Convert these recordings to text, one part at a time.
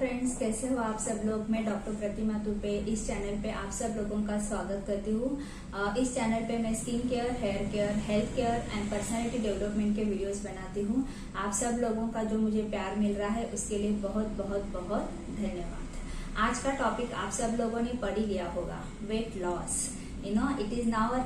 Friends, कैसे हो आप सब लोग। मैं डॉक्टर प्रतिमा तुपे इस चैनल पे आप सब लोगों का स्वागत करती हूँ। इस चैनल पे मैं skin care, hair care, health care and personality development के वीडियोस बनाती हूँ। आप सब लोगों का जो मुझे प्यार मिल रहा है उसके लिए बहुत बहुत बहुत धन्यवाद। आज का टॉपिक आप सब लोगों ने पढ़ ही लिया होगा, weight loss. It is now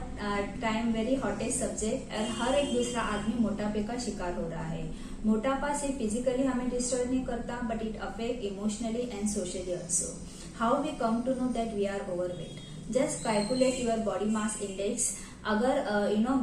time very hottest subject. और हर एक दूसरा आदमी मोटापे का शिकार हो रहा है। मोटापा सिर्फ फिजिकली हमें डिस्टर्ब नहीं करता, but it affect emotionally and socially also. How we come to know that we are overweight? Just calculate your body mass index. अगर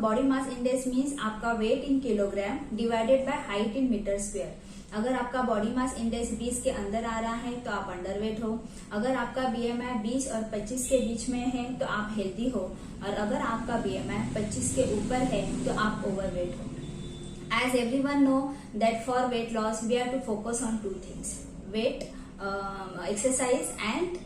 बॉडी मास इंडेक्स मीन्स आपका weight in kilogram divided by height in meter square. अगर आपका body mass index 20 के अंदर आ रहा है तो आप अंडरवेट हो। अगर आपका बीएमआई 20 और 25 के बीच में है तो आप हेल्दी हो। और अगर आपका बीएमआई 25 के ऊपर है तो आप ओवरवेट हो। As everyone know that for weight loss we have to focus on two things: weight, exercise and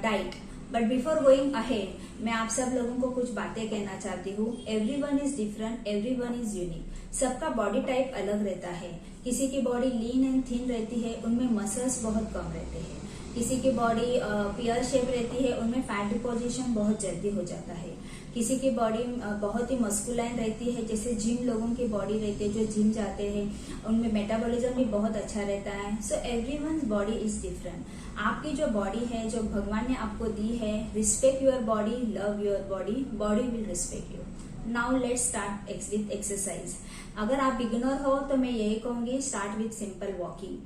diet. But before going ahead, मैं आप सब लोगों को कुछ बातें कहना चाहती हूँ। Everyone is different, everyone is unique. सबका बॉडी टाइप अलग रहता है। किसी की बॉडी लीन एंड थिन रहती है, उनमें मसल्स बहुत कम रहते हैं। किसी की बॉडी पियर शेप रहती है, उनमें फैट डिपोजिशन बहुत जल्दी हो जाता है। किसी की बॉडी बहुत ही मस्कुलाइन रहती है, जैसे जिम लोगों की बॉडी रहती है, जो जिम जाते हैं उनमें मेटाबॉलिज्म भी बहुत अच्छा रहता है। सो एवरीवन्स बॉडी इज डिफरेंट। आपकी जो बॉडी है, जो भगवान ने आपको दी है, respect your body, love your body, body will respect you. Now let's start with exercise. अगर आप बिगिनर हो तो मैं यही कहूंगी, start with simple walking.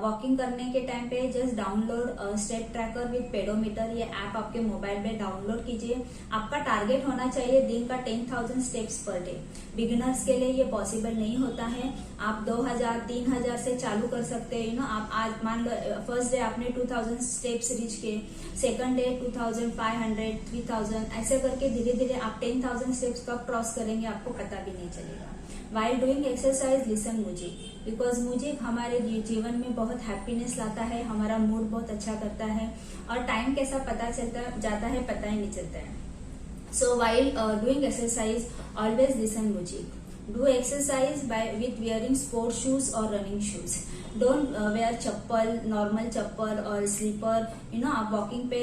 Walking करने के टाइम पे just download step tracker with pedometer, ये ऐप आपके मोबाइल में डाउनलोड कीजिए। आपका टारगेट होना चाहिए दिन का 10,000 स्टेप्स पर डे। बिगिनर्स के लिए ये पॉसिबल नहीं होता है। आप 2,000 3,000 से चालू कर सकते हैं। आप आज मान लो फर्स्ट डे आपने 2,000 स्टेप्स रीच किए, सेकंड डे 2,500, 3,000, ऐसे करके धीरे धीरे आप 10,000 स्टेप्स कब क्रॉस करेंगे आपको पता भी नहीं चलेगा। While doing exercise, listen music, because music हमारे जीवन में बहुत हैप्पीनेस लाता है, हमारा मूड बहुत अच्छा करता है और टाइम कैसा पता चलता जाता है पता ही नहीं चलता है। सो while doing exercise, always listen music. Do exercise with wearing sport shoes or running shoes. Don't wear chappal, normal चप्पल और स्लीपर। आप वॉकिंग पे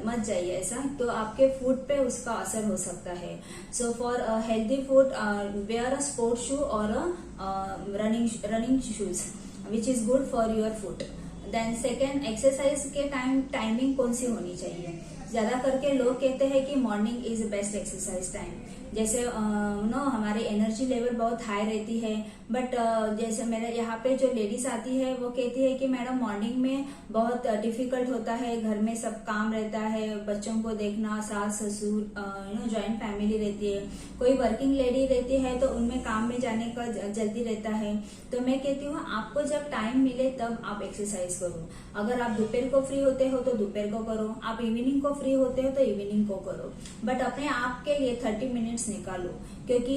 मत जाइए, ऐसा तो आपके फूड पे उसका असर हो सकता है। So for healthy food wear a sport shoe और running shoes which is good for your food. Then second, exercise के टाइमिंग कौन सी होनी चाहिए? ज्यादा करके लोग कहते हैं कि morning is best exercise time. जैसे हमारी एनर्जी लेवल बहुत हाई रहती है, बट जैसे मेरे यहाँ पे जो लेडीज आती है वो कहती है कि मैडम मॉर्निंग में बहुत डिफिकल्ट होता है, घर में सब काम रहता है, बच्चों को देखना, सास ससुर, जॉइंट फैमिली रहती है, कोई वर्किंग लेडी रहती है तो उनमें काम में जाने का जल्दी रहता है। तो मैं कहती हूँ आपको जब टाइम मिले तब आप एक्सरसाइज करो। अगर आप दोपहर को फ्री होते हो तो दोपहर को करो, आप इवनिंग को फ्री होते हो तो इवनिंग को करो, बट अपने आप के लिए 30 मिनट्स निकालो, क्योंकि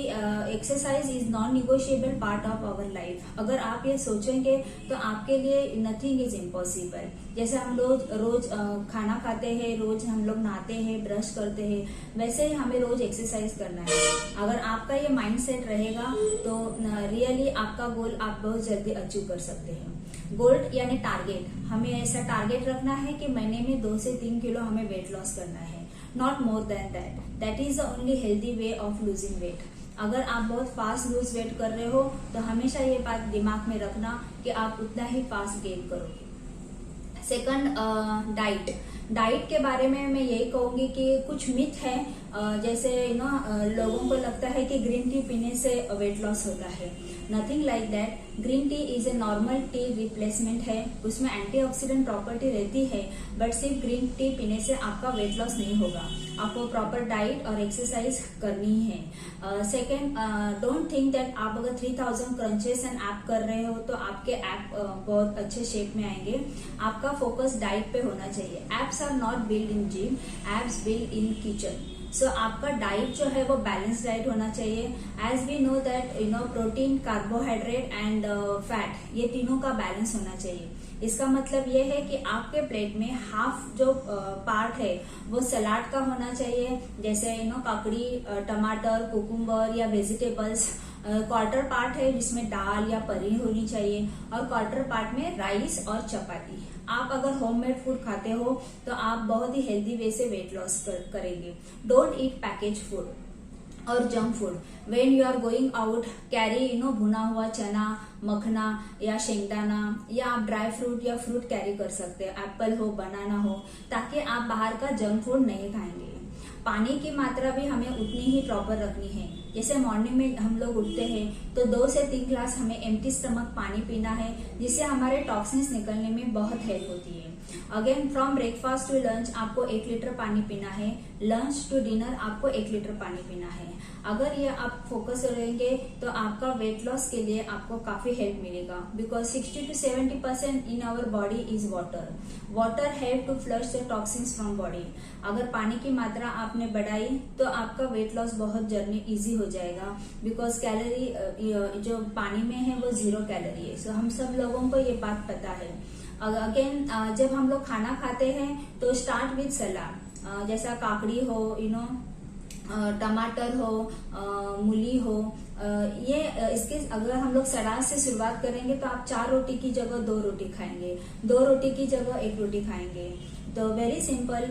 exercise is non negotiable part of our life. अगर आप ये सोचेंगे तो आपके लिए नथिंग इज इम्पॉसिबल। जैसे हम लोग रोज खाना खाते हैं, रोज हम लोग नहाते हैं, ब्रश करते हैं, वैसे ही हमें रोज एक्सरसाइज करना है। अगर आपका ये माइंडसेट रहेगा तो रियली आपका गोल आप बहुत जल्दी अचीव कर सकते हैं। गोल यानी टारगेट, हमें ऐसा टारगेट रखना है कि महीने में 2 से 3 किलो हमें वेट लॉस करना है, not more than that. That is the only healthy way of losing weight. अगर आप बहुत फास्ट लूज वेट कर रहे हो तो हमेशा ये बात दिमाग में रखना कि आप उतना ही फास्ट गेन करोगे। सेकंड, डाइट के बारे में मैं यही कहूंगी कि कुछ मिथ है। जैसे लोगों को लगता है कि ग्रीन टी पीने से वेट लॉस होता है। Nothing like that. Green tea is a normal T replacement है, उसमें एंटीऑक्सीडेंट प्रॉपर्टी रहती है, बट सिर्फ ग्रीन टी पीने से आपका वेट लॉस नहीं होगा। आपको प्रॉपर डाइट और एक्सरसाइज करनी है। सेकेंड, डोंट थिंक दैट आप अगर 3000 क्रंचेस एंड ऐप कर रहे हो तो आपके ऐप बहुत अच्छे शेप में आएंगे। आपका फोकस डाइट पे होना चाहिए। Abs are not build in gym, abs build in kitchen. So आपका डाइट जो है वो बैलेंस डाइट होना चाहिए। As we know that protein, carbohydrate and fat, ये तीनों का बैलेंस होना चाहिए। इसका मतलब ये है कि आपके प्लेट में हाफ जो पार्ट है वो सलाद का होना चाहिए, जैसे काकड़ी, टमाटर, कुकुम्बर या वेजिटेबल्स, क्वार्टर पार्ट है जिसमें दाल या पनीर होनी चाहिए, और क्वार्टर पार्ट में राइस और चपाती। आप अगर होममेड फूड खाते हो तो आप बहुत ही हेल्दी वे से वेट लॉस करेंगे। डोंट ईट पैकेज फूड और junk food. When you are going out, carry भुना हुआ चना, मखना या शेंगदाना, या आप ड्राई फ्रूट या फ्रूट कैरी कर सकते हैं, एप्पल हो, बनाना हो, ताकि आप बाहर का जंक फूड नहीं खाएंगे। पानी की मात्रा भी हमें उतनी ही प्रॉपर रखनी है। जैसे मॉर्निंग में हम लोग उठते हैं तो 2 से 3 ग्लास हमें एम्प्टी स्टमक पानी पीना है, जिससे हमारे टॉक्सिन्स निकलने में बहुत हेल्प होती है। Again from breakfast to lunch आपको 1 लीटर पानी पीना है, लंच टू डिनर आपको 1 लीटर पानी पीना है। अगर ये आप फोकस करेंगे तो आपका वेट लॉस के लिए आपको काफी हेल्प मिलेगा, because 60 to 70% in our body is water. Water help to flush the toxins from body. अगर पानी की मात्रा आपने बढ़ाई तो आपका वेट लॉस बहुत जर्नी इजी हो जाएगा, बिकॉज कैलोरी जो पानी में है वो 0 कैलोरी है। सो हम सब लोगों को ये बात पता है। अगेन जब हम लोग खाना खाते हैं तो स्टार्ट विद सलाद, जैसा काकड़ी हो, टमाटर हो, मूली हो, ये इसके अगर हम लोग सलाद से शुरुआत करेंगे तो आप 4 रोटी की जगह 2 रोटी खाएंगे, 2 रोटी की जगह 1 रोटी खाएंगे। तो वेरी सिंपल।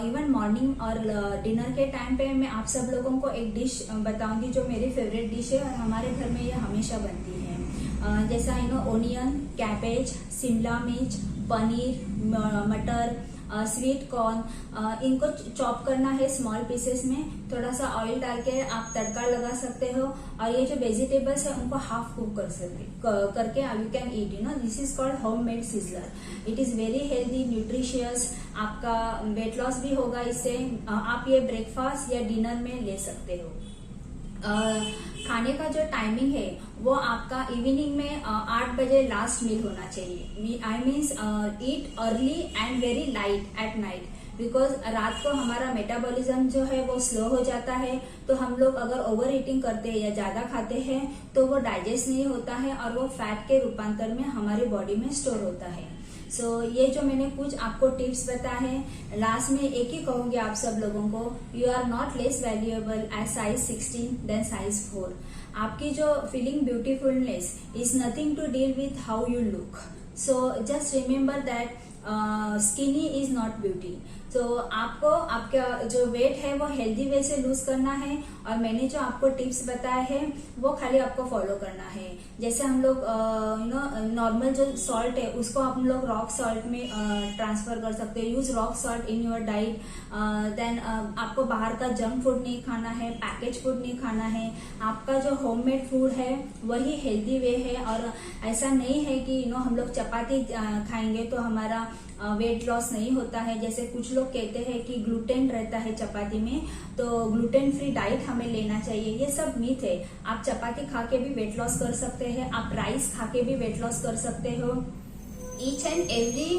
इवन मॉर्निंग और डिनर के टाइम पे मैं आप सब लोगों को एक डिश बताऊंगी जो मेरी फेवरेट डिश है और हमारे घर में ये हमेशा बनती है। जैसा ओनियन, कैबेज, शिमला मिर्च, पनीर, मटर, स्वीट कॉर्न, इनको चॉप करना है स्मॉल पीसेस में। थोड़ा सा ऑयल डाल के आप तड़का लगा सकते हो, और ये जो वेजिटेबल्स है उनको हाफ कुक करके you can eat. This is called homemade sizzler. It is very healthy, nutritious. आपका वेट लॉस भी होगा इससे। आप ये ब्रेकफास्ट या डिनर में ले सकते हो। खाने का जो टाइमिंग है वो आपका इवनिंग में 8 बजे लास्ट मील होना चाहिए। I means eat early and very light at night, because रात को हमारा मेटाबॉलिज्म जो है वो स्लो हो जाता है। तो हम लोग अगर ओवर ईटिंग करते हैं या ज्यादा खाते हैं तो वो डाइजेस्ट नहीं होता है और वो फैट के रूपांतर में हमारी बॉडी में स्टोर होता है। सो ये जो मैंने कुछ आपको टिप्स बताए हैं, लास्ट में एक ही कहूंगी आप सब लोगों को, you are not less valuable as size 16 than size 4। आपकी जो feeling beautifulness is nothing to deal with how you look. So just remember that skinny is not beauty. तो आपको आपका जो वेट है वो हेल्दी वे से लूज करना है, और मैंने जो आपको टिप्स बताए हैं वो खाली आपको फॉलो करना है। जैसे हम लोग नॉर्मल जो सॉल्ट है उसको हम लोग रॉक सॉल्ट में ट्रांसफर कर सकते हैं। Use rock salt in your diet. Then आपको बाहर का जंक फूड नहीं खाना है, पैकेज फूड नहीं खाना है। आपका जो होममेड फूड है वही हेल्दी वे है, और ऐसा नहीं है कि हम लोग चपाती खाएंगे तो हमारा वेट लॉस नहीं होता है। जैसे कुछ लोग कहते हैं कि ग्लूटेन रहता है चपाती में, तो ग्लूटेन फ्री डाइट हमें लेना चाहिए। ये सब मिथ है। आप चपाती खा के भी वेट लॉस कर सकते हैं, आप राइस खा के भी वेट लॉस कर सकते हो। ईच एंड एवरी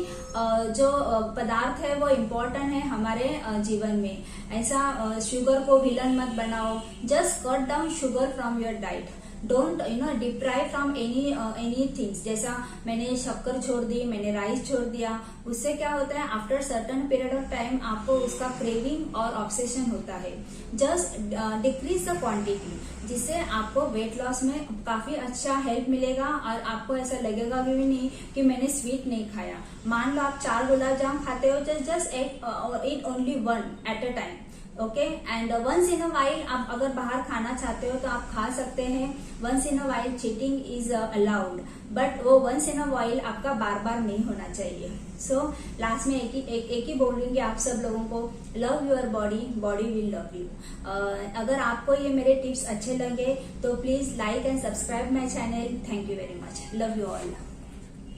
जो पदार्थ है वो इम्पोर्टेंट है हमारे जीवन में। ऐसा शुगर को विलन मत बनाओ। Just cut down sugar from your diet. Don't deprive from any things. जैसा मैंने शक्कर छोड़ दी, मैंने राइस छोड़ दिया, उससे क्या होता है after certain period of time आपको उसका क्रेविंग और ऑब्सेशन होता है। जस्ट डिक्रीज द क्वांटिटी, जिससे आपको वेट लॉस में काफी अच्छा हेल्प मिलेगा, और आपको ऐसा लगेगा भी नहीं कि मैंने स्वीट नहीं खाया। मान लो आप 4 गुलाब जामुन खाते हो, just eat only 1 at a time। Okay, and once in a while आप अगर बाहर खाना चाहते हो तो आप खा सकते हैं। Once in a while cheating is allowed, but वो वंस इन अ वाइल आपका बार बार नहीं होना चाहिए। सो लास्ट में एक ही बोलूंगी आप सब लोगों को, love your body, body will love you. अगर आपको ये मेरे टिप्स अच्छे लगे तो please like and subscribe my channel. Thank you very much. Love you all.